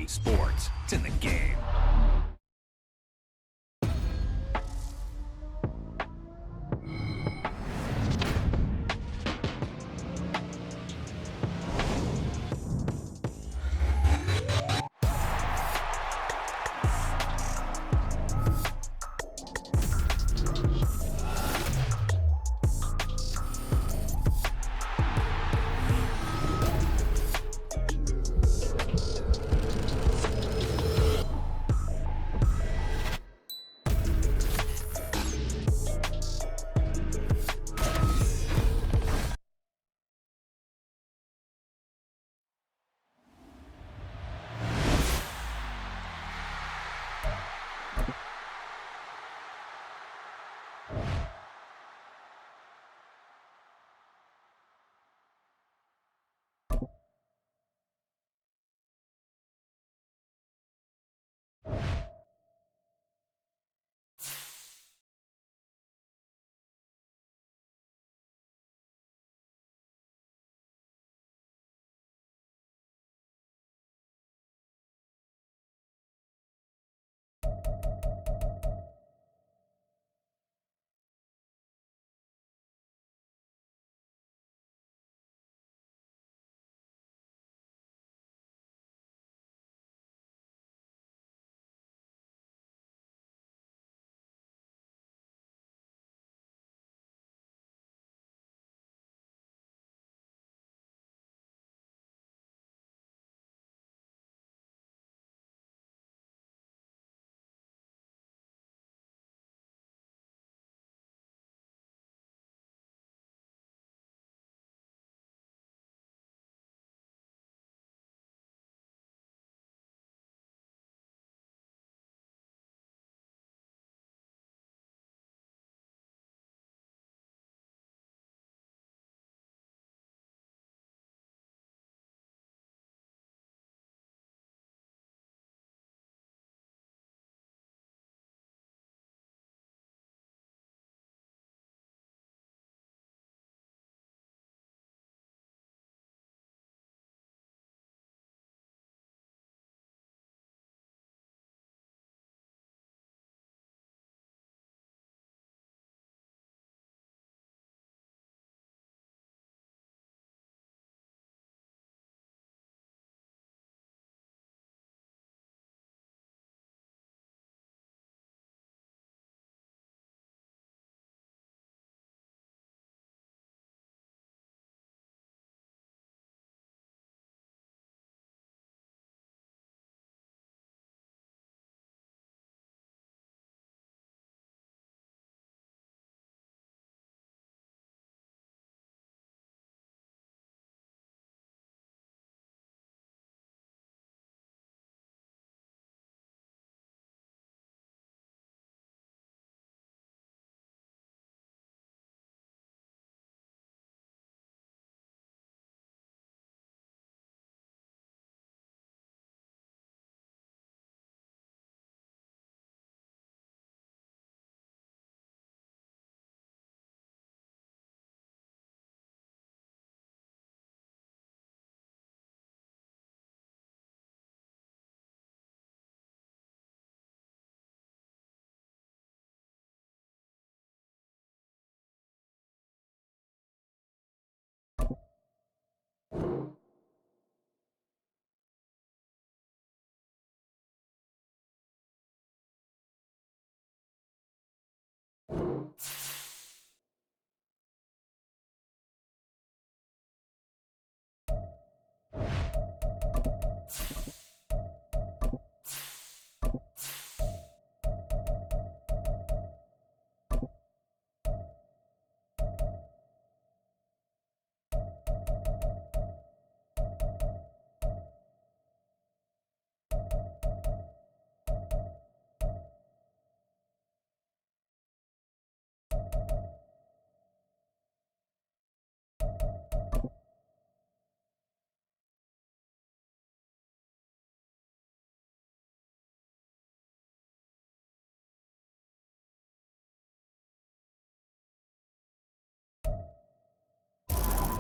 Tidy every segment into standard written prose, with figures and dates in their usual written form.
sports. It's in the game.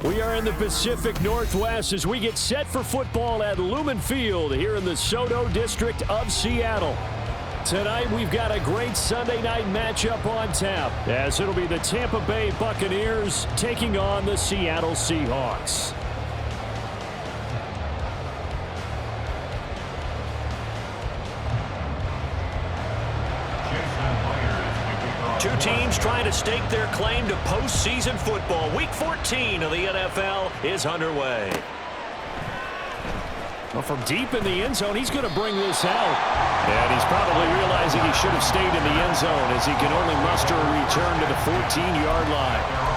We are in the Pacific Northwest as we get set for football at Lumen Field here in the Soto District of Seattle. Tonight we've got a great Sunday night matchup on tap as it'll be the Tampa Bay Buccaneers taking on the Seattle Seahawks. Two teams trying to stake their claim to postseason football. Week 14 of the NFL is underway. Well, from deep in the end zone, he's going to bring this out. And he's probably realizing he should have stayed in the end zone as he can only muster a return to the 14-yard line.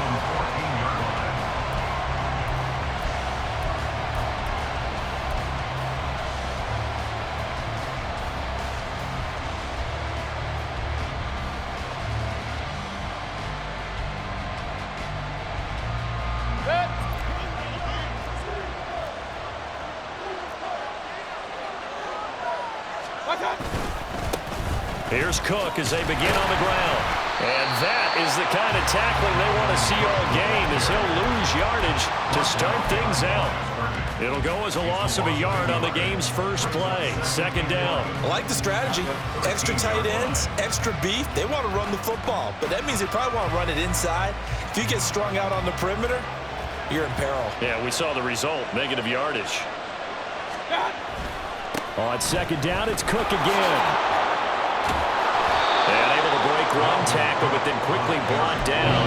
Here's Cook as they begin on the ground. And that is the kind of tackling they want to see all game as he'll lose yardage to start things out. It'll go as a loss of a yard on the game's first play. Second down. I like the strategy. Extra tight ends, extra beef. They want to run the football, but that means they probably want to run it inside. If you get strung out on the perimeter, you're in peril. Yeah, we saw the result. Negative yardage. On second down, it's Cook again. And able to break one tackle, but then quickly brought down.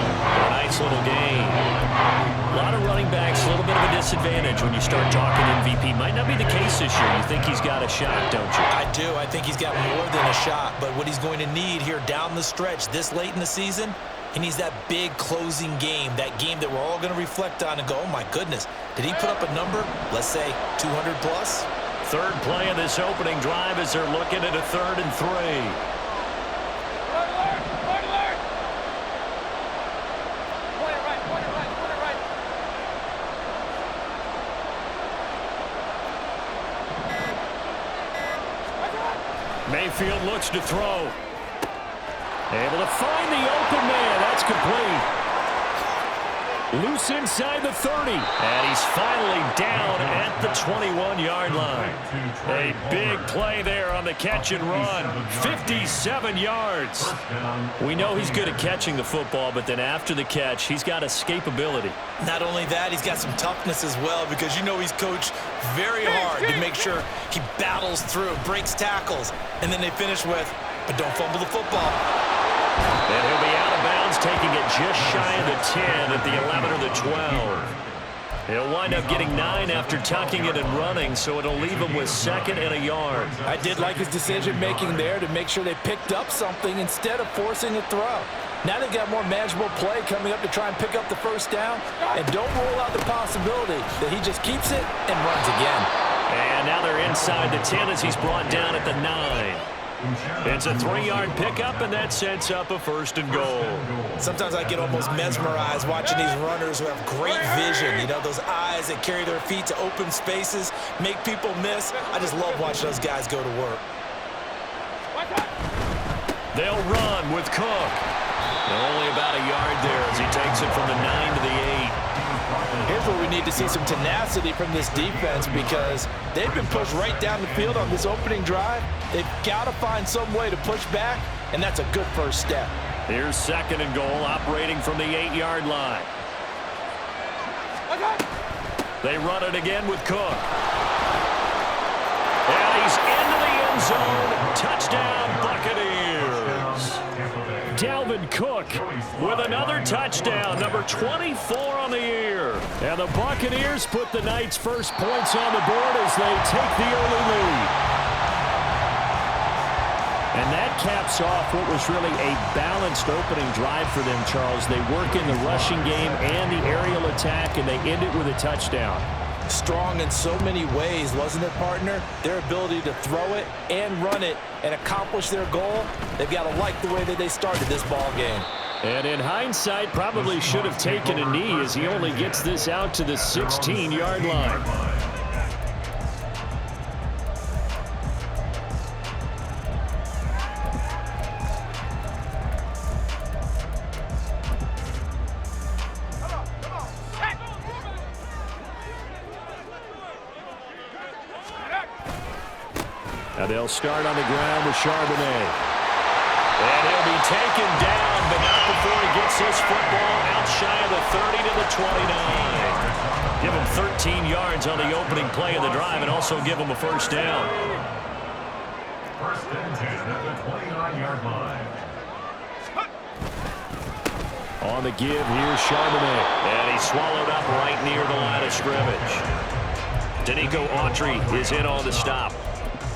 A nice little gain. A lot of running backs, a little bit of a disadvantage when you start talking MVP. Might not be the case this year. You think he's got a shot, don't you? I do. I think he's got more than a shot. But what he's going to need here down the stretch this late in the season, he needs that big closing game, that game that we're all going to reflect on and go, oh, my goodness, did he put up a number, let's say, 200 plus? Third play of this opening drive as they're looking at a 3rd and 3. Mayfield looks to throw. Able to find the open man. That's complete. Loose inside the 30. And he's finally down at the 21-yard line. A big play there on the catch and run. 57 yards. We know he's good at catching the football, but then after the catch, he's got escapability. Not only that, he's got some toughness as well because you know he's coached very hard to make sure he battles through, breaks tackles, and then they finish with, but don't fumble the football. And he'll be out of bounds, taking it just shy of the 10 at the 11 or the 12. He'll wind up getting 9 after tucking it and running, so it'll leave him with 2nd and a yard. I did like his decision-making there to make sure they picked up something instead of forcing a throw. Now they've got more manageable play coming up to try and pick up the first down, and don't rule out the possibility that he just keeps it and runs again. And now they're inside the 10 as he's brought down at the 9. It's a 3-yard pickup, and that sets up a 1st and goal. Sometimes I get almost mesmerized watching these runners who have great vision. You know, those eyes that carry their feet to open spaces, make people miss. I just love watching those guys go to work. They'll run with Cook. Only about a yard there as he takes it from the 9 to the 8. Here's where we need to see some tenacity from this defense because they've been pushed right down the field on this opening drive. They've got to find some way to push back, and that's a good first step. Here's 2nd and goal, operating from the 8-yard line. They run it again with Cook. And he's into the end zone. Touchdown, Buccaneers. Dalvin Cook with another touchdown, number 24 on the year. And the Buccaneers put the Knights' first points on the board as they take the early lead. And that caps off what was really a balanced opening drive for them, Charles. They work in the rushing game and the aerial attack, and they end it with a touchdown. Strong in so many ways, wasn't it, partner? Their ability to throw it and run it and accomplish their goal, they've got to like the way that they started this ball game. And in hindsight, probably should have taken a knee as he only gets this out to the 16-yard line. Now they'll start on the ground with Charbonnet. And he'll be taken down, but not before he gets this football out shy of the 30 to the 29. Give him 13 yards on the opening play of the drive and also give him a first down. First and 10 at the 29-yard line. On the give, here's Charbonnet. And he's swallowed up right near the line of scrimmage. Danico Autry is in on the stop.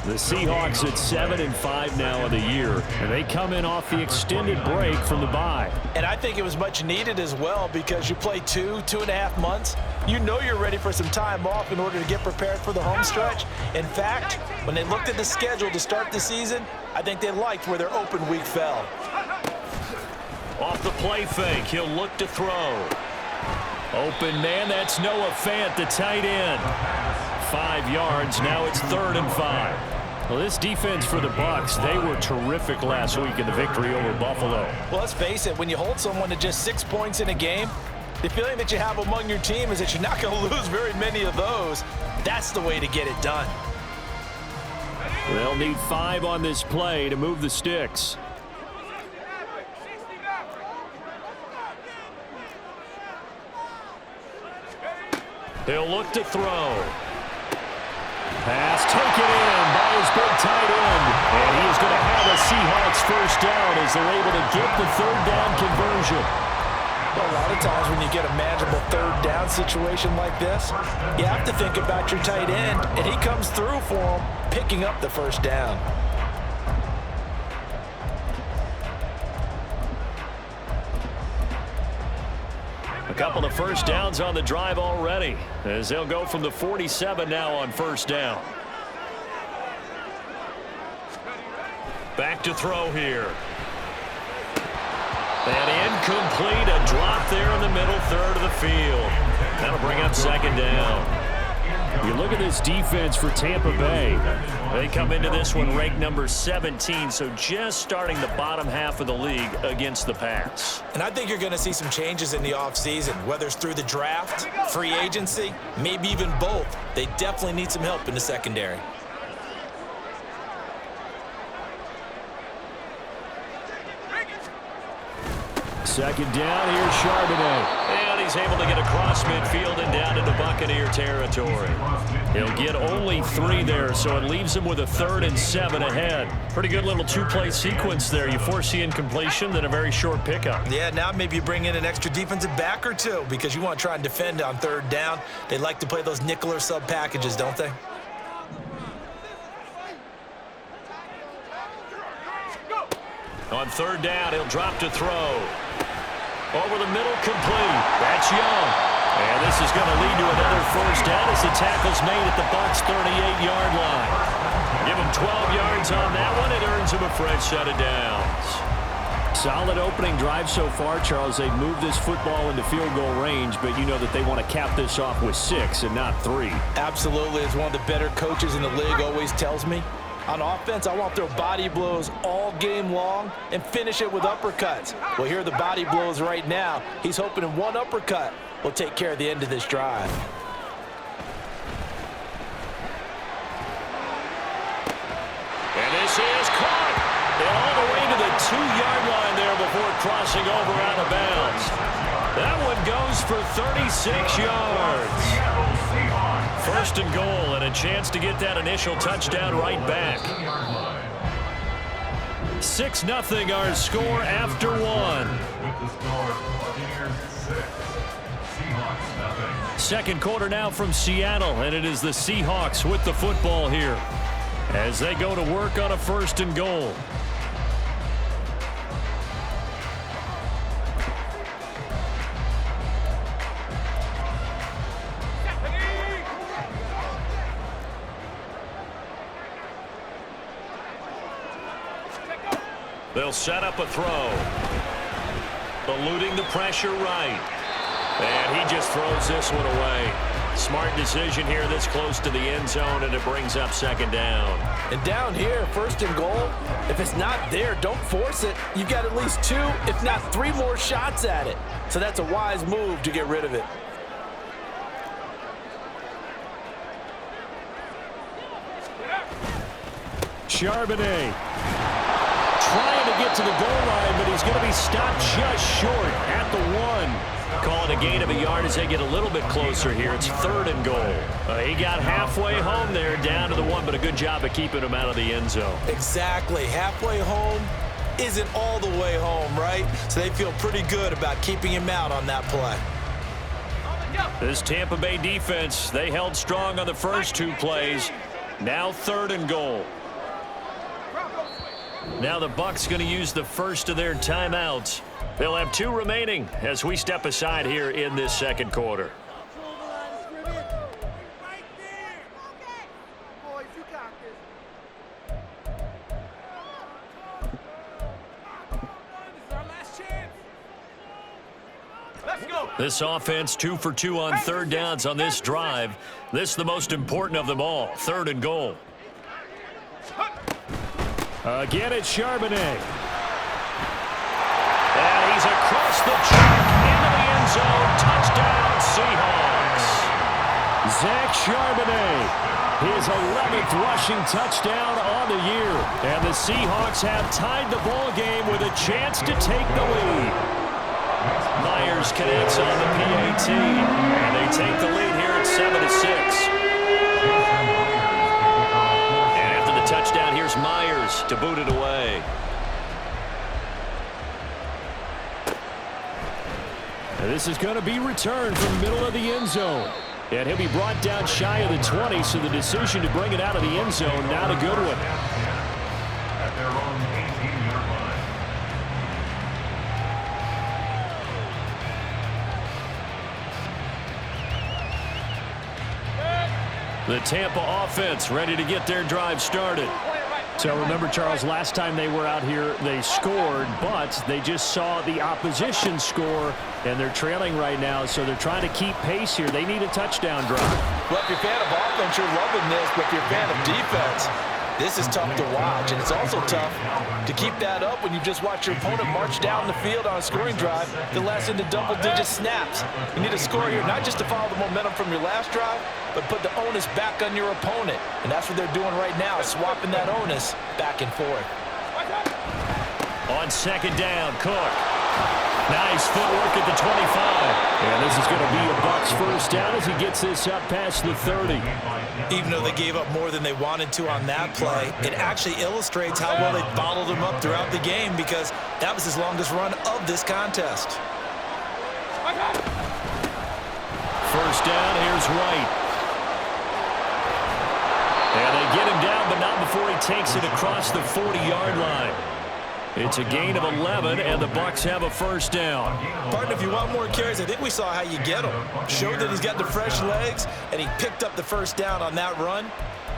The Seahawks at 7-5 now of the year, and they come in off the extended break from the bye. And I think it was much needed as well because you play 2.5 months. You know you're ready for some time off in order to get prepared for the home stretch. In fact, when they looked at the schedule to start the season, I think they liked where their open week fell. Off the play fake, he'll look to throw. Open man, that's Noah Fant, the tight end. 5 yards, now it's 3rd and 5. Well, this defense for the Bucs, they were terrific last week in the victory over Buffalo. Well, let's face it, when you hold someone to just 6 points in a game, the feeling that you have among your team is that you're not going to lose very many of those. That's the way to get it done. They'll need 5 on this play to move the sticks. He'll look to throw. Pass taken in by his big tight end. And he is going to have a Seahawks first down as they're able to get the 3rd down conversion. Well, a lot of times when you get a manageable 3rd down situation like this, you have to think about your tight end, and he comes through for him, picking up the first down. A couple of first downs on the drive already, as they'll go from the 47 now on first down. Back to throw here. And incomplete, a drop there in the middle 3rd of the field. That'll bring up 2nd down. You look at this defense for Tampa Bay. They come into this one ranked number 17, so just starting the bottom half of the league against the pass. And I think you're going to see some changes in the offseason, whether it's through the draft, free agency, maybe even both. They definitely need some help in the secondary. Second down, here's Charbonnet. And he's able to get across midfield and down into Buccaneer territory. He'll get only 3 there, so it leaves him with a 3rd and 7 ahead. Pretty good little 2-play sequence there. You force the incompletion, then a very short pickup. Yeah, now maybe you bring in an extra defensive back or 2 because you want to try and defend on 3rd down. They like to play those nickel or sub packages, don't they? On 3rd down, he'll drop to throw. Over the middle, complete. That's Young. And this is going to lead to another first down as the tackle's made at the Bucs' 38-yard line. Give him 12 yards on that one. It earns him a fresh set of downs. Solid opening drive so far, Charles. They've moved this football into field goal range, but you know that they want to cap this off with 6 and not 3. Absolutely. As one of the better coaches in the league always tells me, on offense, I want to throw body blows all game long and finish it with uppercuts. Well, here are the body blows right now. He's hoping in one uppercut will take care of the end of this drive. And this is caught. And all the way to the 2-yard line there before crossing over out of bounds. That one goes for 36 yards. First and goal, and a chance to get that initial touchdown right back. 6-0 our score after 1. With the score, Buccaneers 6, Seahawks 0. Second quarter now from Seattle, and it is the Seahawks with the football here as they go to work on a 1st and goal. They'll set up a throw. Eluding the pressure right. And he just throws this one away. Smart decision here this close to the end zone, and it brings up 2nd down. And down here, 1st and goal, if it's not there, don't force it. You've got at least 2, if not 3 more shots at it. So that's a wise move to get rid of it. Charbonnet. Trying to get to the goal line, but he's going to be stopped just short at the 1. Call it a gain of a yard as they get a little bit closer here. It's 3rd and goal. He got halfway home there, down to the 1, but a good job of keeping him out of the end zone. Exactly. Halfway home isn't all the way home, right? So they feel pretty good about keeping him out on that play. This Tampa Bay defense, they held strong on the first 2 plays. Now 3rd and goal. Now the Bucs going to use the first of their timeouts. They'll have 2 remaining as we step aside here in this second quarter. This offense 2 for 2 on 3rd downs on this drive. This is the most important of them all. 3rd and goal. Again, it's Charbonnet. And he's across the track into the end zone. Touchdown, Seahawks. Zach Charbonnet, his 11th rushing touchdown on the year. And the Seahawks have tied the ball game with a chance to take the lead. Myers connects on the PAT. And they take the lead here at 7-6. And after the touchdown, here's Myers to boot it away. And this is going to be returned from the middle of the end zone. And he'll be brought down shy of the 20, so the decision to bring it out of the end zone, not a good one. At their own 18-yard line. The Tampa offense ready to get their drive started. So remember, Charles, last time they were out here, they scored, but they just saw the opposition score, and they're trailing right now, so they're trying to keep pace here. They need a touchdown drive. Well, if you're a fan of offense, you're loving this, but if you're a fan of defense, this is tough to watch, and it's also tough to keep that up when you just watch your opponent march down the field on a scoring drive that lasts into double-digit snaps. You need a score here, not just to follow the momentum from your last drive, but put the onus back on your opponent. And that's what they're doing right now, swapping that onus back and forth. On 2nd down, Cook. Nice footwork at the 25. And this is going to be a Bucs first down as he gets this up past the 30. Even though they gave up more than they wanted to on that play, it actually illustrates how well they bottled him up throughout the game, because that was his longest run of this contest. First down, here's White. And they get him down, but not before he takes it across the 40-yard line. It's a gain of 11, and the Bucs have a first down. Partner, if you want more carries, I think we saw how you get him. Showed that he's got the fresh legs, and he picked up the first down on that run.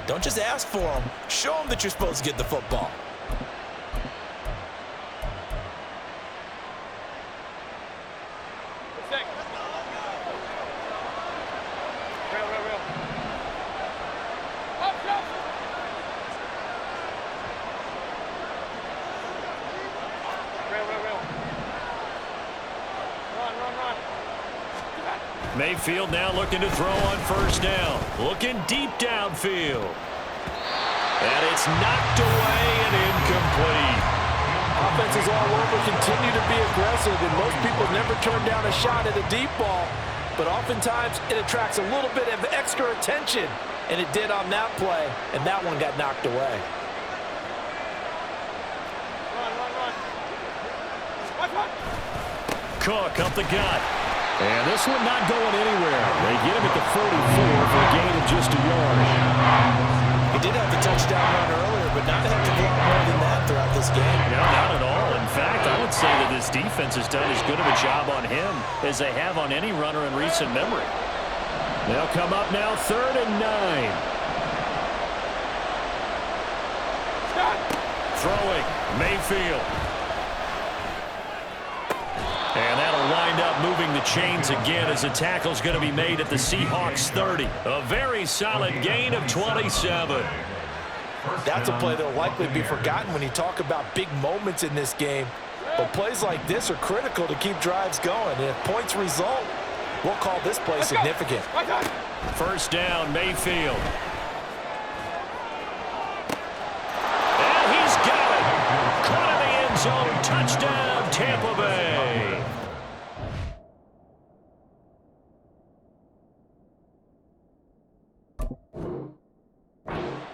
Don't just ask for him. Show him that you're supposed to get the football. Mayfield now looking to throw on first down. Looking deep downfield. And it's knocked away and incomplete. Offenses all over continue to be aggressive, and most people never turn down a shot at a deep ball. But oftentimes it attracts a little bit of extra attention, and it did on that play, and that one got knocked away. Cook up the gut. And this one not going anywhere. They get him at the 44 for a gain of just a yard. He did have the touchdown run earlier, but not have to block more than that throughout this game. No, not at all. In fact, I would say that this defense has done as good of a job on him as they have on any runner in recent memory. They'll come up now 3rd and 9. Throwing, Mayfield. And that'll wind up moving the chains again as the tackle's going to be made at the Seahawks 30. A very solid gain of 27. That's a play that will likely be forgotten when you talk about big moments in this game. But plays like this are critical to keep drives going. And if points result, we'll call this play significant. First down, Mayfield. Touchdown, Tampa Bay.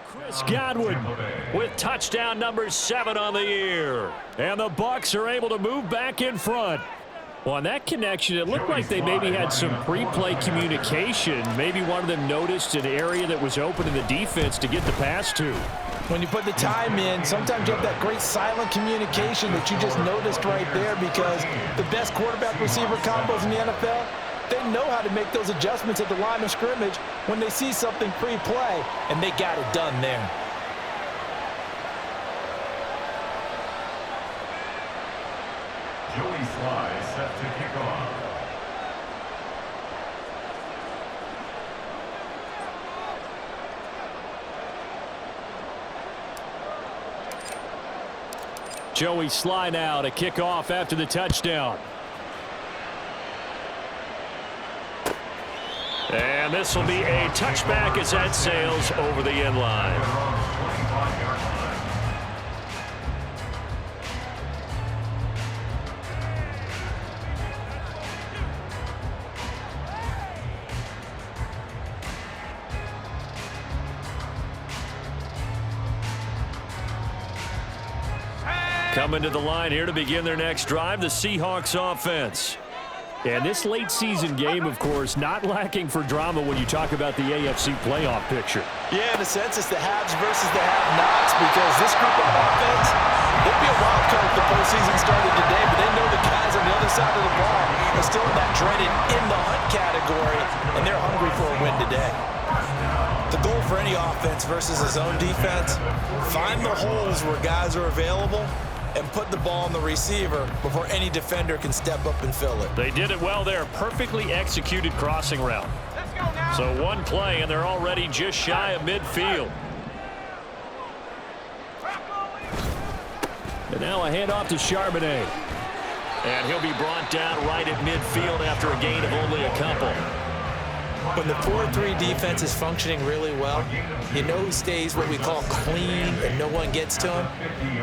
Chris Godwin with touchdown number 7 on the year. And the Bucs are able to move back in front. Well, on that connection, it looked like they maybe had some pre-play communication. Maybe one of them noticed an area that was open in the defense to get the pass to. When you put the time in, sometimes you have that great silent communication that you just noticed right there, because the best quarterback-receiver combos in the NFL, they know how to make those adjustments at the line of scrimmage when they see something pre-play, and they got it done there. Joey Sly set to kick off. Joey Sly now to kick off after the touchdown. And this will be a touchback as that sails over the end line. Coming to the line here to begin their next drive, the Seahawks offense. And this late season game, of course, not lacking for drama when you talk about the AFC playoff picture. Yeah, in a sense, it's the haves versus the have-nots, because this group of offense, they'd be a wild card if the postseason started today, but they know the guys on the other side of the ball are still in that dreaded in-the-hunt category, and they're hungry for a win today. The goal for any offense versus a zone defense, find the holes where guys are available and put the ball on the receiver before any defender can step up and fill it. They did it well there. Perfectly executed crossing route. So one play, and they're already just shy of midfield. And now a handoff to Charbonnet. And he'll be brought down right at midfield after a gain of only a couple. When the 4-3 defense is functioning really well, you know who stays what we call clean and no one gets to him?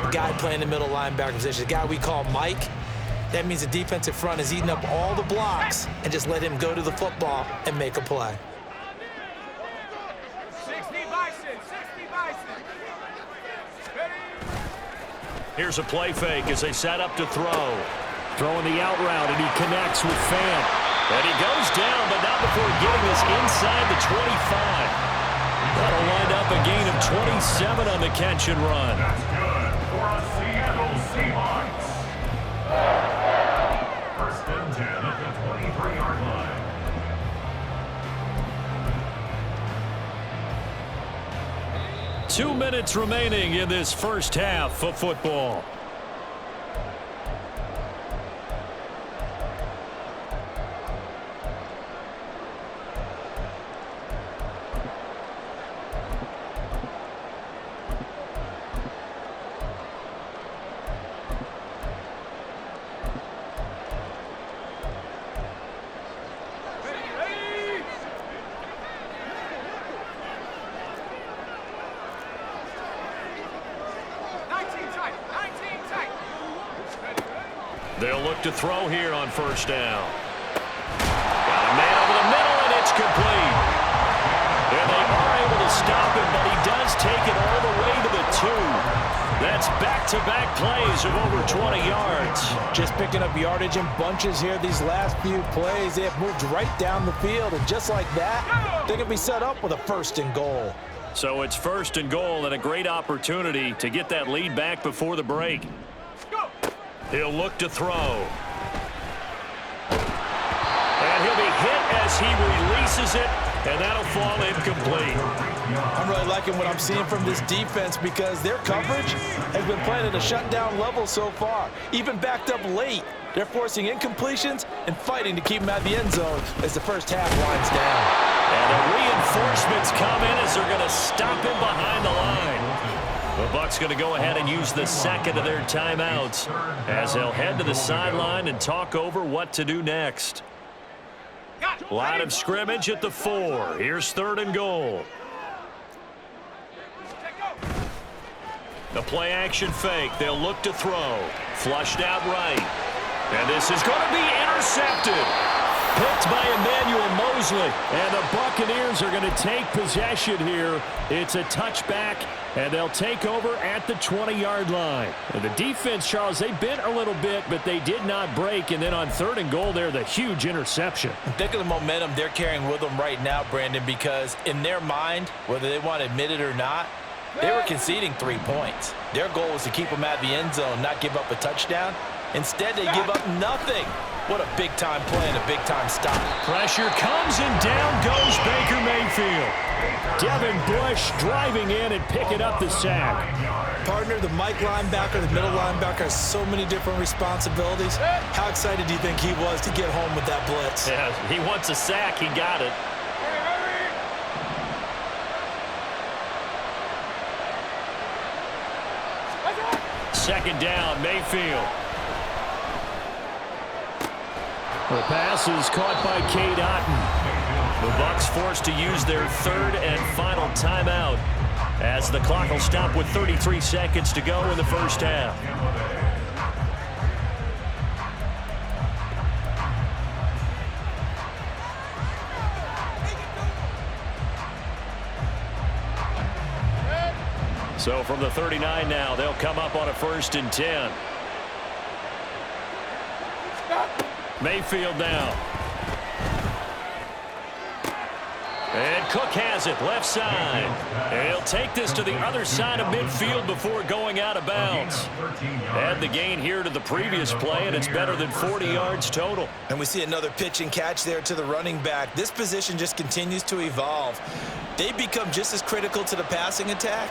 The guy playing the middle linebacker position, the guy we call Mike. That means the defensive front is eating up all the blocks and just let him go to the football and make a play. 60 Bison. Here's a play fake as they set up to throw. Throwing the out route, and he connects with Fant. And he goes down, but not before getting this inside the 25. That'll wind up a gain of 27 on the catch and run. That's good for a Seattle Seahawks. First and 10 at the 23-yard line. 2 minutes remaining in this first half of football. They'll look to throw here on first down. Got a man over the middle, and it's complete. And they are able to stop him, but he does take it all the way to the 2. That's back-to-back plays of over 20 yards. Just picking up yardage in bunches here these last few plays. They have moved right down the field, and just like that, they can be set up with a 1st and goal. So it's 1st and goal, and a great opportunity to get that lead back before the break. He'll look to throw. And he'll be hit as he releases it, and that'll fall incomplete. I'm really liking what I'm seeing from this defense, because their coverage has been playing at a shutdown level so far. Even backed up late, they're forcing incompletions and fighting to keep them out of the end zone as the first half winds down. And the reinforcements come in as they're going to stop him behind the line. The Bucs going to go ahead and use the second of their timeouts as they'll head to the sideline and talk over what to do next. Line of scrimmage at the 4. Here's 3rd and goal. The play action fake. They'll look to throw. Flushed out right. And this is going to be intercepted. Picked by Emmanuel Mosley. And the Buccaneers are going to take possession here. It's a touchback, and they'll take over at the 20-yard line. And the defense, Charles, they bent a little bit, but they did not break. And then on 3rd and goal there, the huge interception. Think of the momentum they're carrying with them right now, Brandon, because in their mind, whether they want to admit it or not, they were conceding 3 points. Their goal was to keep them out of the end zone, not give up a touchdown. Instead, they give up nothing. What a big-time play and a big-time stop. Pressure comes, and down goes Baker Mayfield. Devin Bush driving in and picking up the sack. Partner, the Mike linebacker, the middle linebacker has so many different responsibilities. How excited do you think he was to get home with that blitz? Yeah, he wants a sack. He got it. Second down, Mayfield. The pass is caught by Cade Otton. The Bucs forced to use their 3rd and final timeout as the clock will stop with 33 seconds to go in the first half. So from the 39 now, they'll come up on a 1st and 10. Mayfield now. And Cook has it, left side. And he'll take this to the other side of midfield before going out of bounds. Add the gain here to the previous play, and it's better than 40 yards total. And we see another pitch and catch there to the running back. This position just continues to evolve. They become just as critical to the passing attack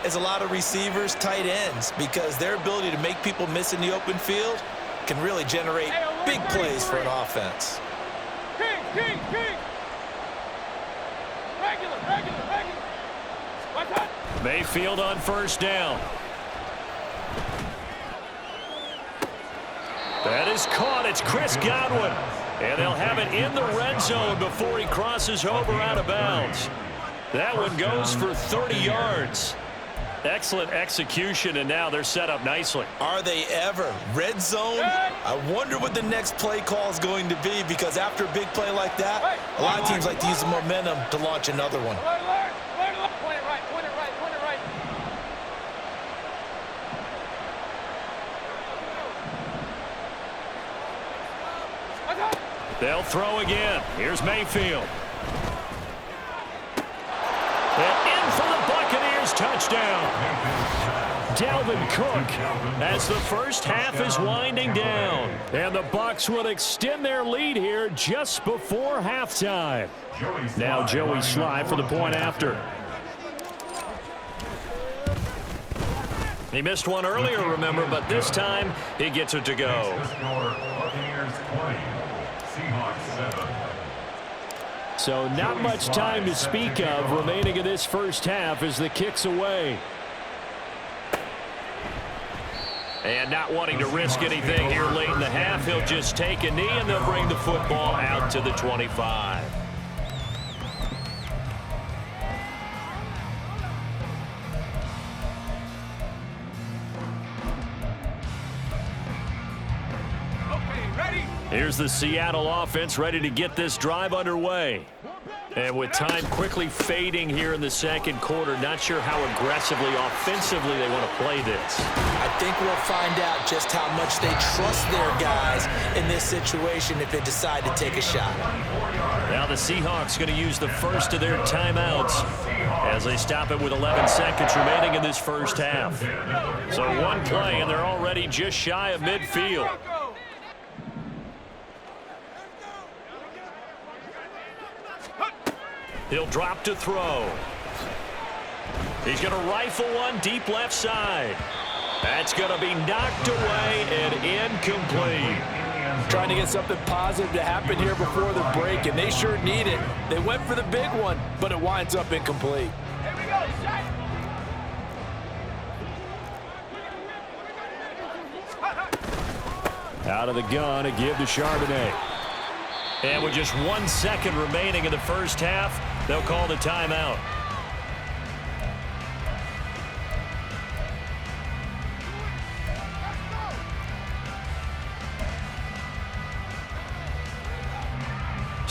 as a lot of receivers, tight ends, because their ability to make people miss in the open field can really generate big plays for an offense. Mayfield on 1st down. That is caught. It's Chris Godwin. And they'll have it in the red zone before he crosses over out of bounds. That one goes for 30 yards. Excellent execution, and now they're set up nicely. Are they ever? Red zone? I wonder what the next play call is going to be, because after a big play like that, a lot of teams like to use the momentum to launch another one. They'll throw again. Here's Mayfield. And in for the Buccaneers, touchdown. Dalvin Cook as the first half is winding down. And the Bucs will extend their lead here just before halftime. Now Joey Sly for the point after. He missed one earlier, remember, but this time he gets it to go. Buccaneers 20, Seahawks 7. So not much time to speak of remaining in this first half as the kick's away. And not wanting to risk anything here late in the half, he'll just take a knee and they'll bring the football out to the 25. Here's the Seattle offense ready to get this drive underway. And with time quickly fading here in the second quarter, not sure how aggressively, offensively they want to play this. I think we'll find out just how much they trust their guys in this situation if they decide to take a shot. Now the Seahawks going to use the first of their timeouts as they stop it with 11 seconds remaining in this first half. So one play, and they're already just shy of midfield. He'll drop to throw. He's going to rifle one deep left side. That's going to be knocked away and incomplete. Trying to get something positive to happen here before the break, and they sure need it. They went for the big one, but it winds up incomplete. Here we go, shot. Out of the gun, a give to Charbonnet. And with just 1 second remaining in the first half, they'll call the timeout.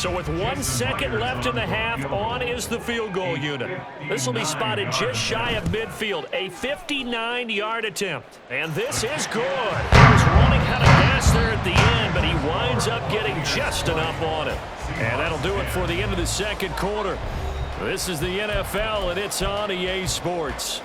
So with 1 second left in the half, on is the field goal unit. This will be spotted just shy of midfield, a 59-yard attempt. And this is good. He was running out of gas there at the end, but he winds up getting just enough on it. And that'll do it for the end of the second quarter. This is the NFL, and it's on EA Sports.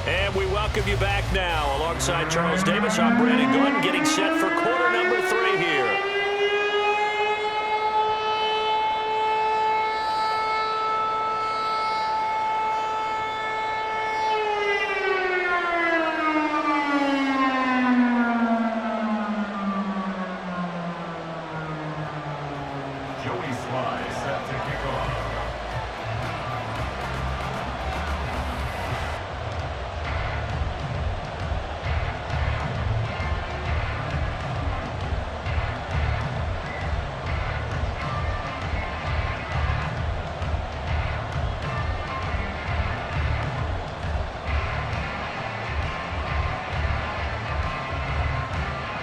And we welcome you back now. Alongside Charles Davis, I'm Brandon Gordon, getting set for quarter number 3 here. Joey Sly set to kick off.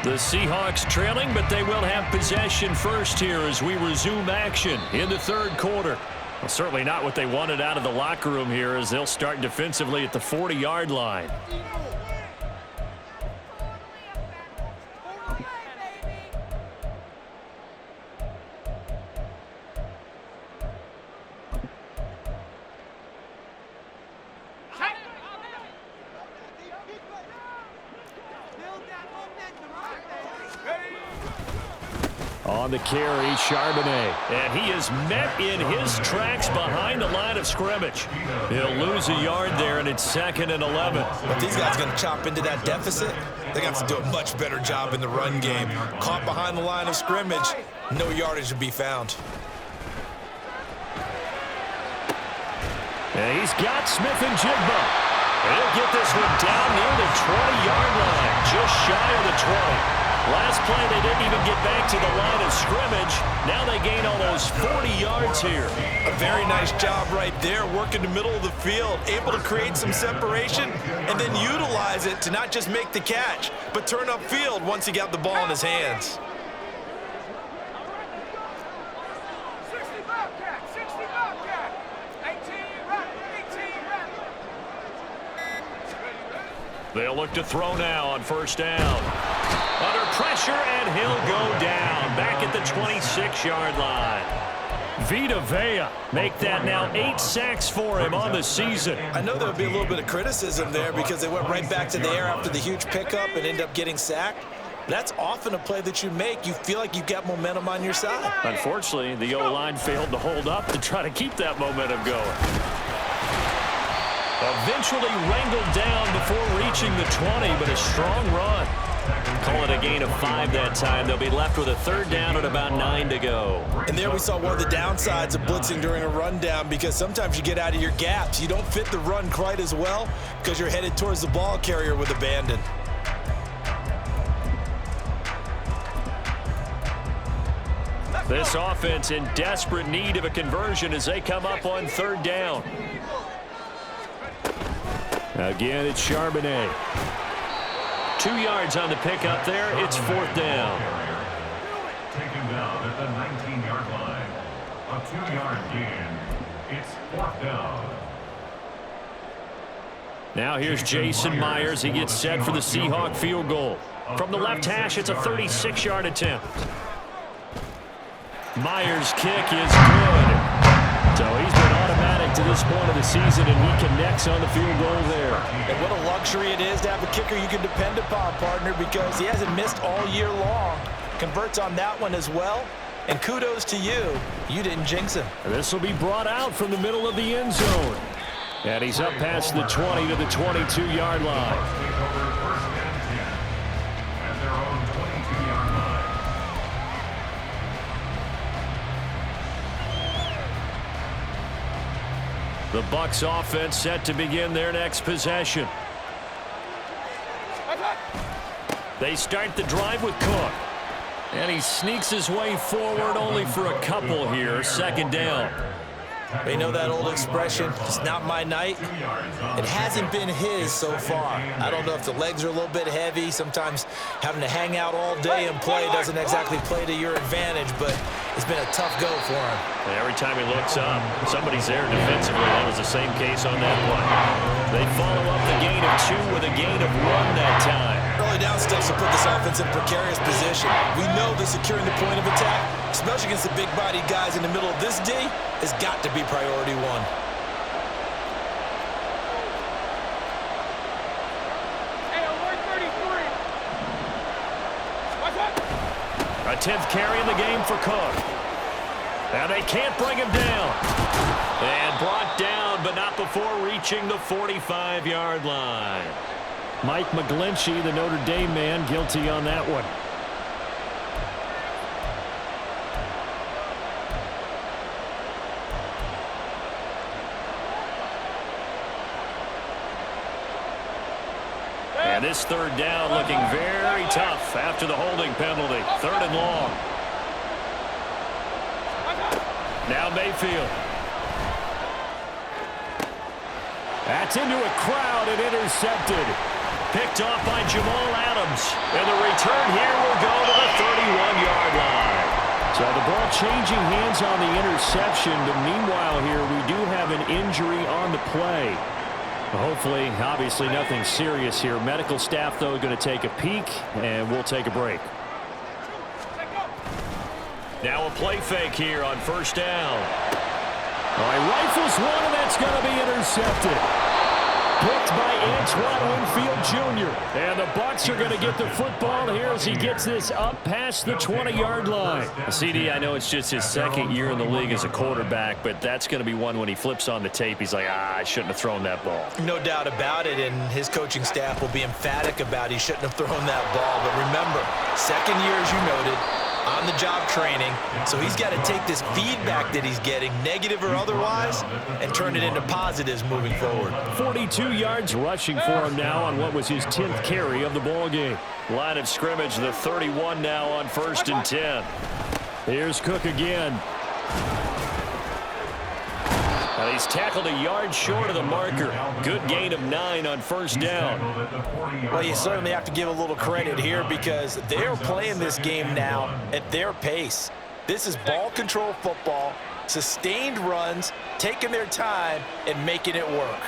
The Seahawks trailing, but they will have possession first here as we resume action in the third quarter. Well, certainly not what they wanted out of the locker room here as they'll start defensively at the 40-yard line. On the carry, Charbonnet. And he is met in his tracks behind the line of scrimmage. He'll lose a yard there, and it's 2nd and 11. But these guys going to chop into that deficit. They got to do a much better job in the run game. Caught behind the line of scrimmage, no yardage to be found. And he's got Smith and Jigba. He'll get this one down near the 20-yard line, just shy of the 20. Last play, they didn't even get back to the line of scrimmage. Now they gain almost 40 yards here. A very nice job right there, working the middle of the field, able to create some separation and then utilize it to not just make the catch, but turn upfield once he got the ball in his hands. They'll look to throw now on first down. Under pressure, and he'll go down back at the 26-yard line. Vita Vea make that now 8 sacks for him on the season. I know there would be a little bit of criticism there because they went right back to the air after the huge pickup and ended up getting sacked. That's often a play that you make. You feel like you've got momentum on your side. Unfortunately, the O-line failed to hold up to try to keep that momentum going. Eventually wrangled down before reaching the 20, but a strong run. Call it a gain of 5 that time. They'll be left with a third down at about 9 to go. And there we saw one of the downsides of blitzing during a rundown because sometimes you get out of your gaps. You don't fit the run quite as well because you're headed towards the ball carrier with abandon. This offense in desperate need of a conversion as they come up on third down. Again, it's Charbonnet. 2 yards on the pickup there. It's 4th down. Taken down at the 19-yard line. A 2-yard gain. It's 4th down. Now here's Jason Myers. He gets set for the Seahawk field goal. From the left hash, it's a 36-yard attempt. Myers' kick is good. So he's been automatic to this point of the season, and he connects on the field goal there. And what a luxury it is to have a kicker you can depend upon, partner, because he hasn't missed all year long. Converts on that one as well. And kudos to you. You didn't jinx him. This will be brought out from the middle of the end zone. And he's up past the 20 to the 22-yard line. The Bucs offense set to begin their next possession. They start the drive with Cook. And he sneaks his way forward only for a couple here. Second down. You know that old expression, it's not my night? It hasn't been his so far. I don't know if the legs are a little bit heavy. Sometimes having to hang out all day and play doesn't exactly play to your advantage, but it's been a tough go for him. And every time he looks up, somebody's there defensively. That was the same case on that play. They follow up the gain of 2 with a gain of 1 that time. Early down steps will put this offense in a precarious position. We know that securing the point of attack, especially against the big-bodied guys in the middle of this D, has got to be priority 1. A 10th carry in the game for Cook. And they can't bring him down. And brought down, but not before reaching the 45-yard line. Mike McGlinchey, the Notre Dame man, guilty on that one. And this third down looking very tough after the holding penalty. 3rd and long. Now Mayfield. That's into a crowd and intercepted. Picked off by Jamal Adams. And the return here will go to the 31-yard line. So the ball changing hands on the interception, but meanwhile here we do have an injury on the play. Hopefully, obviously nothing serious here. Medical staff, though, going to take a peek, and we'll take a break. Now a play fake here on 1st down. All right, rifles one, and that's going to be intercepted. Picked by Antoine Winfield Jr. And the Bucs are going to get the football here as he gets this up past the 20-yard line. CD, I know it's just his 2nd year in the league as a quarterback, but that's going to be one when he flips on the tape. He's like, I shouldn't have thrown that ball. No doubt about it, and his coaching staff will be emphatic about he shouldn't have thrown that ball. But remember, 2nd year, as you noted, on-the-job training, so he's got to take this feedback that he's getting, negative or otherwise, and turn it into positives moving forward. 42 yards rushing for him now on what was his 10th carry of the ball game. Line of scrimmage, the 31 now on 1st and 10. Here's Cook again. And he's tackled a yard short of the marker. Good gain of 9 on 1st down. Well, you certainly have to give a little credit here because they're playing this game now at their pace. This is ball control football, sustained runs, taking their time, and making it work.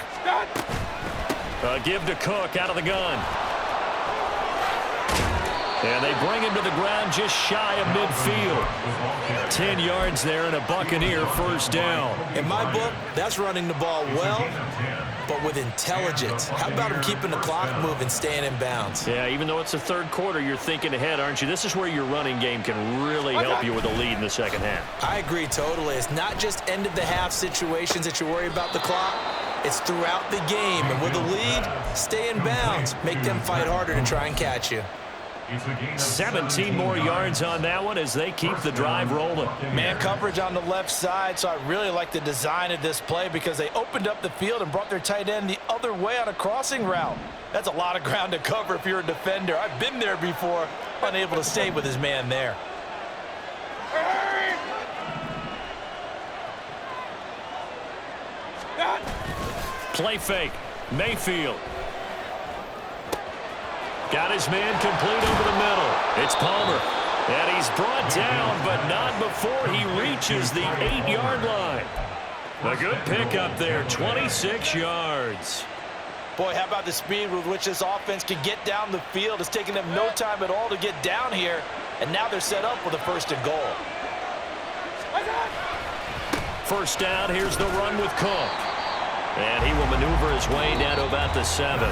Give to Cook out of the gun. And they bring him to the ground just shy of midfield. 10 yards there and a Buccaneer 1st down. In my book, that's running the ball well, but with intelligence. How about him keeping the clock moving, staying in bounds? Yeah, even though it's the 3rd quarter, you're thinking ahead, aren't you? This is where your running game can really help you with a lead in the 2nd half. I agree totally. It's not just end-of-the-half situations that you worry about the clock. It's throughout the game. And with a lead, stay in bounds. Make them fight harder to try and catch you. 17 more yards on that one as they keep the drive rolling. Man coverage on the left side, so I really like the design of this play because they opened up the field and brought their tight end the other way on a crossing route. That's a lot of ground to cover if you're a defender. I've been there before, unable to stay with his man there. Play fake. Mayfield. Got his man complete over the middle. It's Palmer. And he's brought down, but not before he reaches the 8-yard line. A good pickup there, 26 yards. Boy, how about the speed with which this offense can get down the field? It's taking them no time at all to get down here, and now they're set up with a 1st and goal. 1st down, here's the run with Cook. And he will maneuver his way down to about the 7.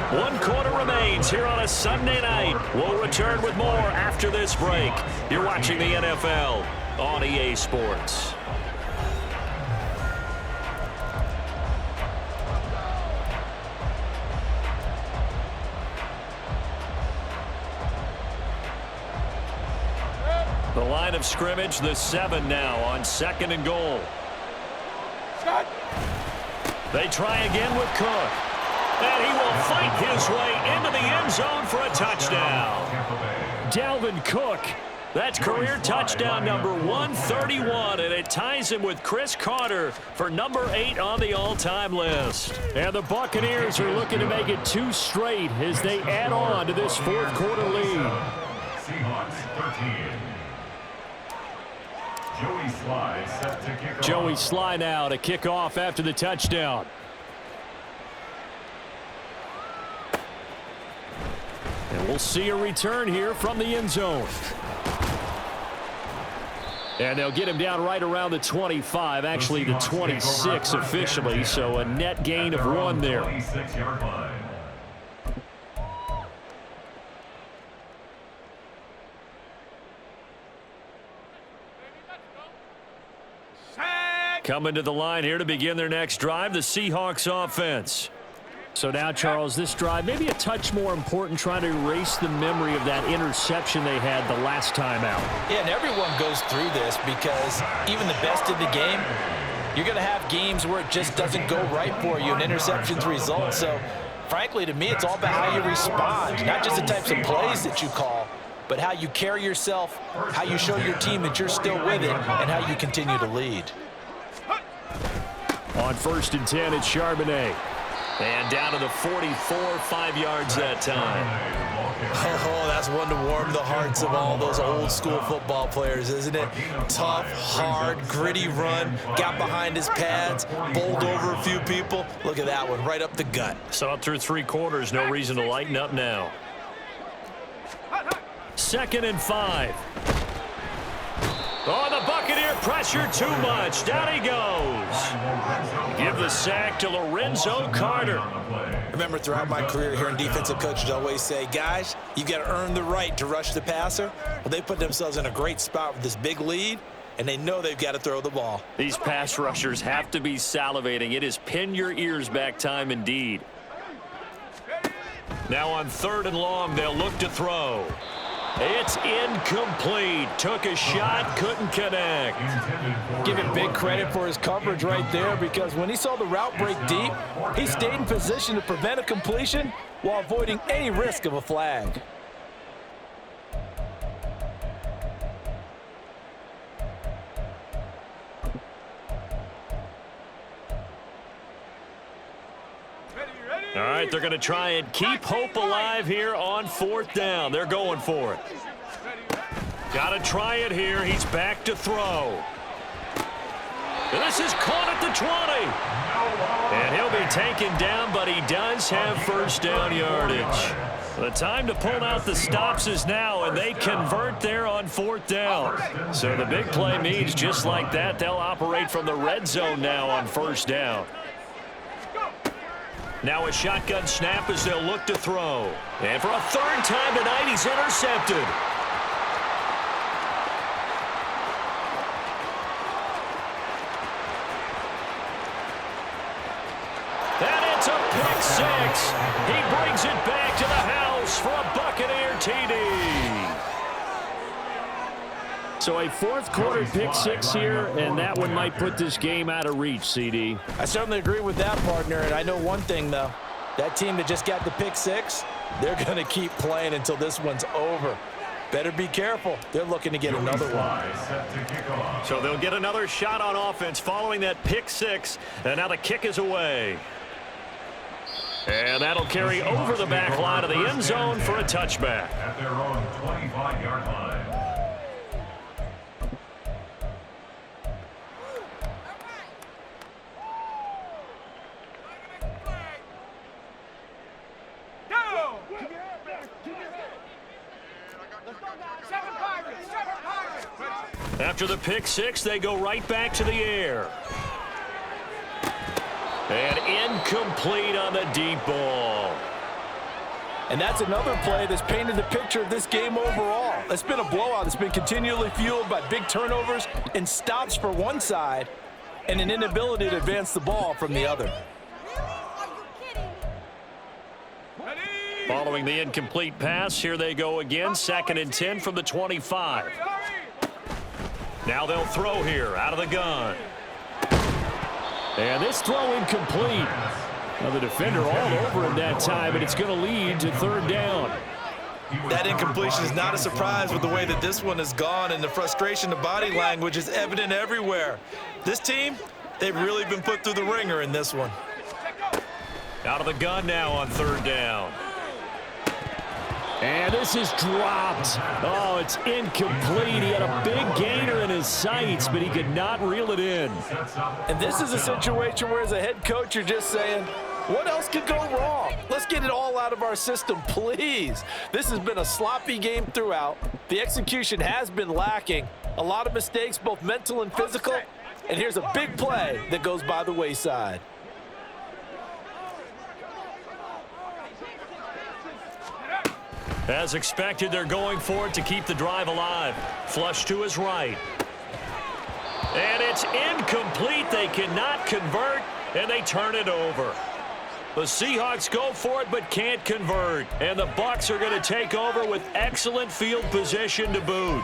1 quarter remains here on a Sunday night. We'll return with more after this break. You're watching the NFL on EA Sports. The line of scrimmage, the 7 now on 2nd and goal. They try again with Cook. And he will fight his way into the end zone for a touchdown. Dalvin Cook That's career touchdown number 131, and it ties him with Chris Carter for number 8 on the all-time list. And the Buccaneers are looking to make it 2 straight as they add on to this fourth quarter lead. Seahawks 13. Joey Sly set to kick off. Joey Sly now to kick off after the touchdown. And we'll see a return here from the end zone. And they'll get him down right around the 25, actually the 26 officially, so a net gain of 1 there. 26-yard line. Coming to the line here to begin their next drive, the Seahawks offense. So now, Charles, this drive maybe a touch more important, trying to erase the memory of that interception they had the last time out. Yeah, and everyone goes through this because even the best in the game, you're going to have games where it just doesn't go right for you, and interceptions result. So, frankly, to me, it's all about how you respond, not just the types of plays that you call, but how you carry yourself, how you show your team that you're still with it, and how you continue to lead. On 1st and 10, it's Charbonnet. And down to the 44, 5 yards that time. Oh, that's one to warm the hearts of all those old school football players, isn't it? Tough, hard, gritty run, got behind his pads, bowled over a few people. Look at that one, right up the gut. So up through 3 quarters, no reason to lighten up now. 2nd and 5. Oh, the Buccaneer pressure too much. Down he goes. Give the sack to Lorenzo Carter. Remember, throughout my career, hearing defensive coaches always say, guys, you got to earn the right to rush the passer. Well, they put themselves in a great spot with this big lead, and they know they've got to throw the ball. These pass rushers have to be salivating. It is pin your ears back time indeed. Now on 3rd and long, they'll look to throw. It's incomplete. Took a shot, couldn't connect. Give him big credit for his coverage right there, because when he saw the route break deep, he stayed in position to prevent a completion while avoiding any risk of a flag. All right, they're going to try and keep hope alive here on 4th down. They're going for it. Got to try it here. He's back to throw. And this is caught at the 20. And he'll be taken down, but he does have 1st down yardage. The time to pull out the stops is now, and they convert there on 4th down. So the big play means just like that, they'll operate from the red zone now on 1st down. Now a shotgun snap as they'll look to throw. And for a 3rd time tonight, he's intercepted. And it's a pick 6. He brings it back to the house for a Buccaneer TD. So a 4th quarter pick 6 here, and that one might put this game out of reach, CD. I certainly agree with that, partner, and I know one thing, though. That team that just got the pick 6, they're going to keep playing until this one's over. Better be careful. They're looking to get another one. So they'll get another shot on offense following that pick 6, and now the kick is away. And that'll carry over the back line of the end zone for a touchback. At their own 25-yard line. After the pick 6, they go right back to the air. And incomplete on the deep ball. And that's another play that's painted the picture of this game overall. It's been a blowout. It's been continually fueled by big turnovers and stops for one side and an inability to advance the ball from the other. Following the incomplete pass, here they go again. 2nd and 10 from the 25. Now they'll throw here out of the gun. And this throw incomplete. Now the defender all over him that time, and it's going to lead to 3rd down. That incompletion is not a surprise with the way that this one has gone, and the frustration, the body language is evident everywhere. This team, they've really been put through the ringer in this one. Out of the gun now on third down. And this is dropped. Oh, it's incomplete. He had a big gainer in his sights, but he could not reel it in. And this is a situation where as a head coach, you're just saying, what else could go wrong? Let's get it all out of our system, please. This has been a sloppy game throughout. The execution has been lacking. A lot of mistakes, both mental and physical. And here's a big play that goes by the wayside. As expected, they're going for it to keep the drive alive. Flush to his right. And it's incomplete. They cannot convert, and they turn it over. The Seahawks go for it but can't convert. And the Bucs are going to take over with excellent field position to boot.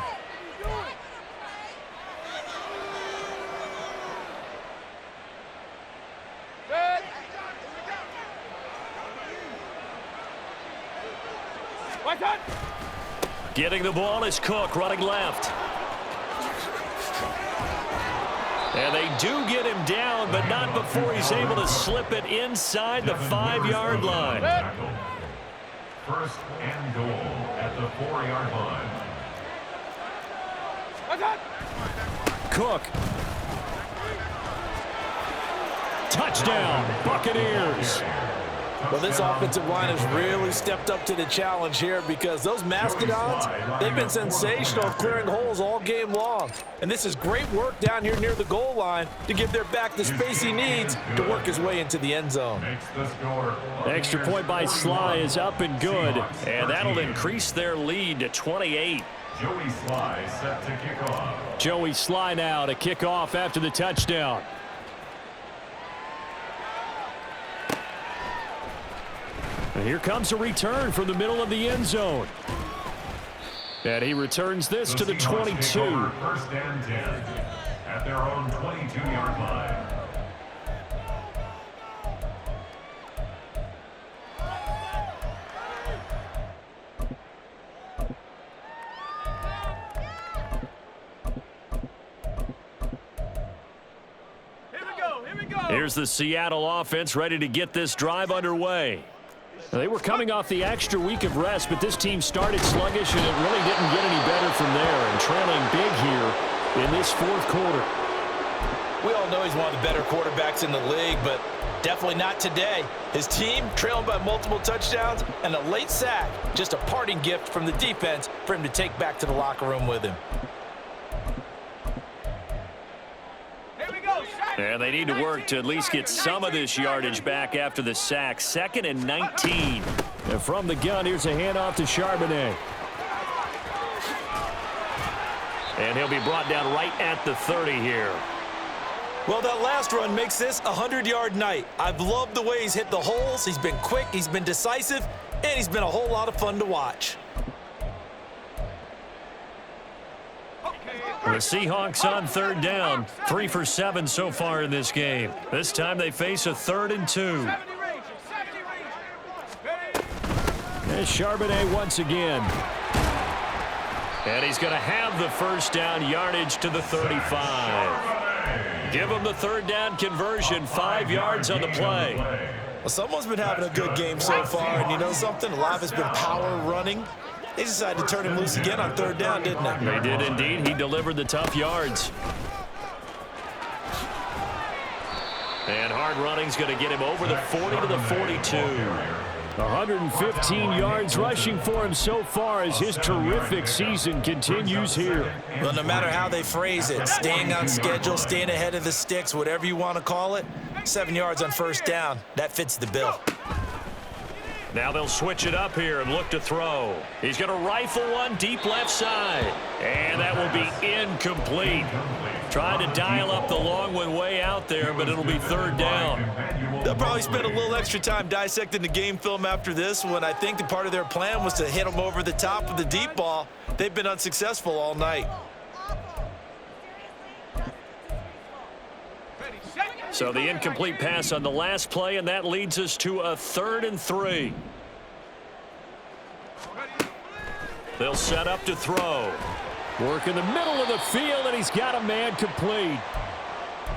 Getting the ball is Cook running left. And they do get him down, but not before he's able to slip it inside the 5-yard line. First and goal at the 4-yard line. Cook. Touchdown, Buccaneers. Well, this offensive line has really stepped up to the challenge here because those Mastodons, they've been sensational at clearing holes all game long. And this is great work down here near the goal line to give their back the space he needs to work his way into the end zone. Extra point by Sly is up and good. And that'll increase their lead to 28. Joey Sly set to kick off. Joey Sly now to kick off after the touchdown. And here comes a return from the middle of the end zone. And he returns this to the 22. First and 10 at their own 22-yard line. Here's the Seattle offense ready to get this drive underway. They were coming off the extra week of rest, but this team started sluggish, and it really didn't get any better from there, and trailing big here in this fourth quarter. We all know he's one of the better quarterbacks in the league, but definitely not today. His team trailing by multiple touchdowns and a late sack, just a parting gift from the defense for him to take back to the locker room with him. And they need to work to at least get some of this yardage back after the sack. 2nd and 19. And from the gun, here's a handoff to Charbonnet. And he'll be brought down right at the 30 here. Well, that last run makes this a 100-yard night. I've loved the way he's hit the holes. He's been quick, he's been decisive, and he's been a whole lot of fun to watch. The Seahawks on third down, 3 for 7 so far in this game. This time they face a 3rd and 2. And Charbonnet once again. And he's going to have the first down, yardage to the 35. Give him the 3rd down conversion, 5 yards on the play. Well, someone's been having a good game so far, and you know something? A lot of it's been power running. They decided to turn him loose again on 3rd down, didn't they? They did indeed. He delivered the tough yards. And hard running's going to get him over the 40 to the 42. 115 yards rushing for him so far as his terrific season continues here. Well, no matter how they phrase it, staying on schedule, staying ahead of the sticks, whatever you want to call it, 7 yards on 1st down, that fits the bill. Now they'll switch it up here and look to throw. He's going to rifle one deep left side. And that will be incomplete. Trying to dial up the long one way out there, but it'll be 3rd down. They'll probably spend a little extra time dissecting the game film after this one. I think the part of their plan was to hit them over the top with the deep ball. They've been unsuccessful all night. So the incomplete pass on the last play, and that leads us to a 3rd and 3. They'll set up to throw. Work in the middle of the field, and he's got a man complete.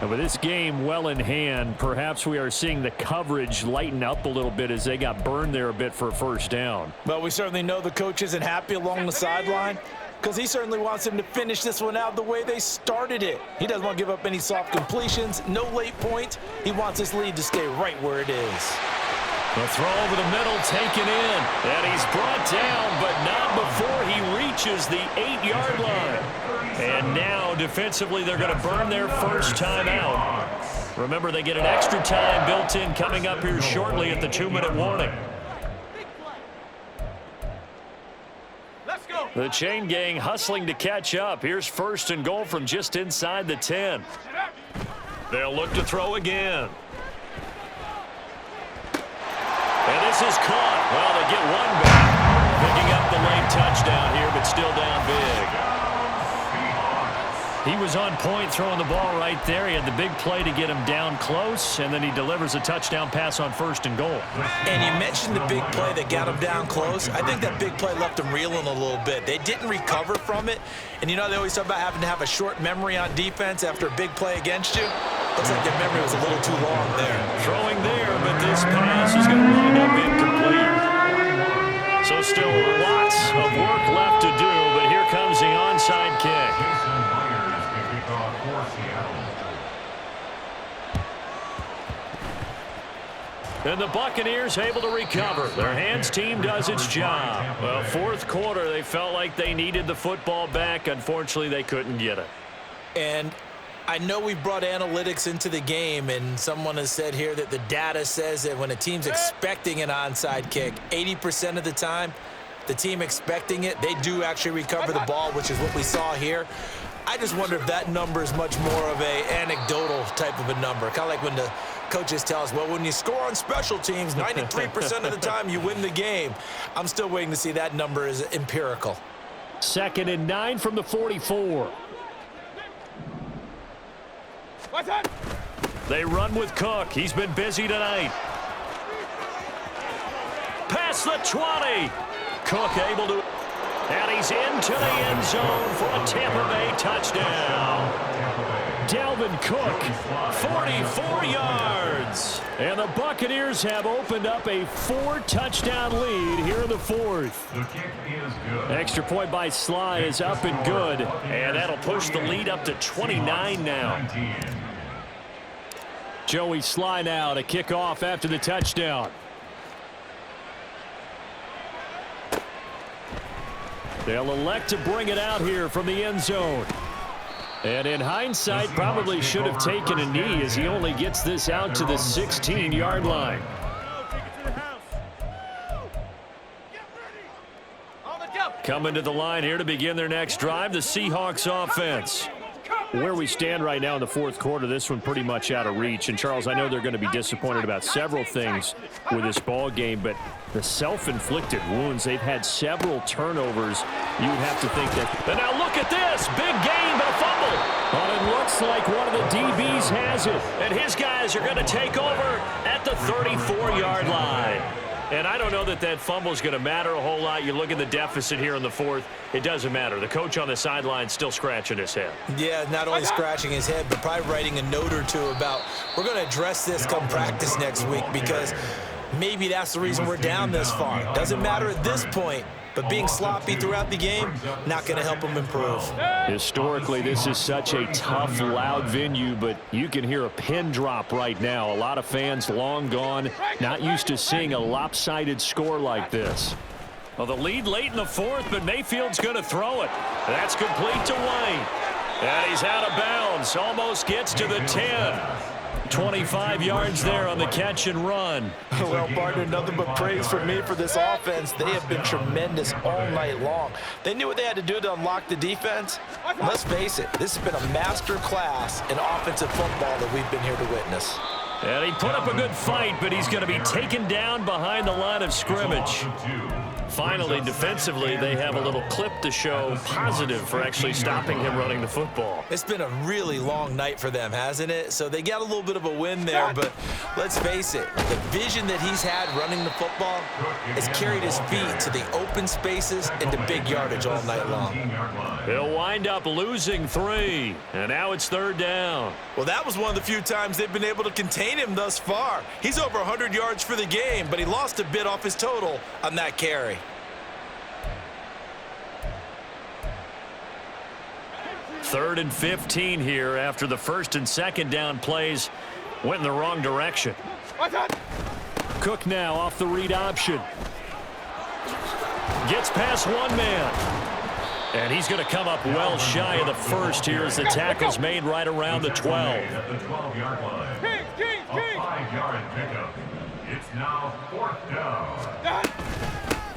And with this game well in hand, perhaps we are seeing the coverage lighten up a little bit as they got burned there a bit for a first down. Well, we certainly know the coach isn't happy along the sideline because he certainly wants him to finish this one out the way they started it. He doesn't want to give up any soft completions, no late points. He wants his lead to stay right where it is. The throw over the middle taken in. And he's brought down, but not before he reaches the 8-yard line. And now, defensively, they're going to burn their first time out. Remember, they get an extra time built in coming up here shortly at the 2-minute warning. The chain gang hustling to catch up. Here's 1st and goal from just inside the 10. They'll look to throw again. And this is caught. Well, they get one back. Picking up the late touchdown here, but still down big. He was on point throwing the ball right there. He had the big play to get him down close, and then he delivers a touchdown pass on 1st and goal. And you mentioned the big play that got him down close. I think that big play left him reeling a little bit. They didn't recover from it. And you know, they always talk about having to have a short memory on defense after a big play against you. Looks like their memory was a little too long there. Throwing there, but this pass is going to wind up incomplete. So still lots of work left to do, but here comes the onside kick. And the Buccaneers able to recover. Their hands team does its job. Well, 4th quarter, they felt like they needed the football back. Unfortunately, they couldn't get it. And I know we brought analytics into the game, and someone has said here that the data says that when a team's expecting an onside kick, 80% of the time, the team expecting it, they do actually recover the ball, which is what we saw here. I just wonder if that number is much more of a anecdotal type of a number. Kind of like when the coaches tell us, well, when you score on special teams, 93% of the time you win the game. I'm still waiting to see that number is empirical. 2nd and 9 from the 44. They run with Cook. He's been busy tonight. Past the 20. Cook able to... And he's into the end zone for a Tampa Bay touchdown. Dalvin Cook, 44 yards. And the Buccaneers have opened up a 4-touchdown lead here in the 4th. The kick is good. Extra point by Sly is up and good. And that'll push the lead up to 29 now. Joey Sly now to kick off after the touchdown. They'll elect to bring it out here from the end zone. And in hindsight, probably should have taken a knee as he only gets this out to the 16-yard line. Coming to the line here to begin their next drive, the Seahawks offense. Where we stand right now in the 4th quarter, this one pretty much out of reach. And, Charles, I know they're going to be disappointed about several things with this ball game, but the self-inflicted wounds, they've had several turnovers. You would have to think that. And now look at this. Big game, but a fumble. Well, it looks like one of the DBs has it. And his guys are going to take over at the 34-yard line. And I don't know that that fumble is going to matter a whole lot. You look at the deficit here in the 4th. It doesn't matter. The coach on the sideline still scratching his head. Yeah, not only scratching his head, but probably writing a note or two about we're going to address this come practice next week because maybe that's the reason we're down this far. Doesn't matter at this point, but being sloppy throughout the game, not going to help him improve. Historically, this is such a tough, loud venue, but you can hear a pin drop right now. A lot of fans long gone, not used to seeing a lopsided score like this. Well, the lead late in the 4th, but Mayfield's going to throw it. That's complete to Wayne. And he's out of bounds. Almost gets to the 10. 25 yards there on the catch and run. Well, partner, nothing but praise from me for this offense. They have been tremendous all night long. They knew what they had to do to unlock the defense. Let's face it, this has been a master class in offensive football that we've been here to witness. And he put up a good fight, but he's going to be taken down behind the line of scrimmage. Finally, defensively, they have a little clip to show positive for actually stopping him running the football. It's been a really long night for them, hasn't it? So they got a little bit of a win there, but let's face it, the vision that he's had running the football has carried his feet to the open spaces and to big yardage all night long. He'll wind up losing 3, and now it's 3rd down. Well, that was one of the few times they've been able to contain him thus far. He's over 100 yards for the game, but he lost a bit off his total on that carry. Third and 15 here after the 1st and 2nd down plays went in the wrong direction. Cook now off the read option. Gets past one man. And he's going to come up well shy of the first here as the tackle's made right around the 12. At the 12-yard line. A 5-yard pickup. It's now 4th down.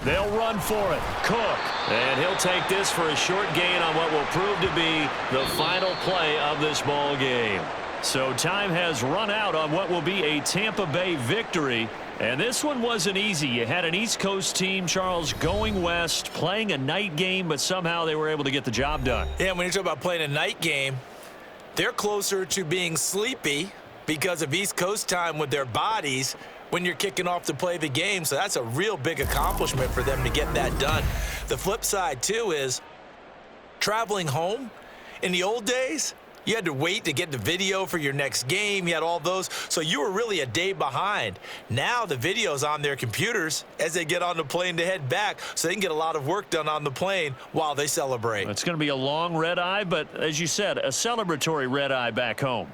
They'll run for it. Cook. And he'll take this for a short gain on what will prove to be the final play of this ball game. So time has run out on what will be a Tampa Bay victory. And this one wasn't easy. You had an East Coast team, Charles, going west, playing a night game, but somehow they were able to get the job done. Yeah, when you talk about playing a night game, they're closer to being sleepy because of East Coast time with their bodies when you're kicking off to play the game. So that's a real big accomplishment for them to get that done. The flip side, too, is traveling home. In the old days, you had to wait to get the video for your next game. You had all those. So you were really a day behind. Now the video's on their computers as they get on the plane to head back, so they can get a lot of work done on the plane while they celebrate. It's going to be a long red eye, but as you said, a celebratory red eye back home.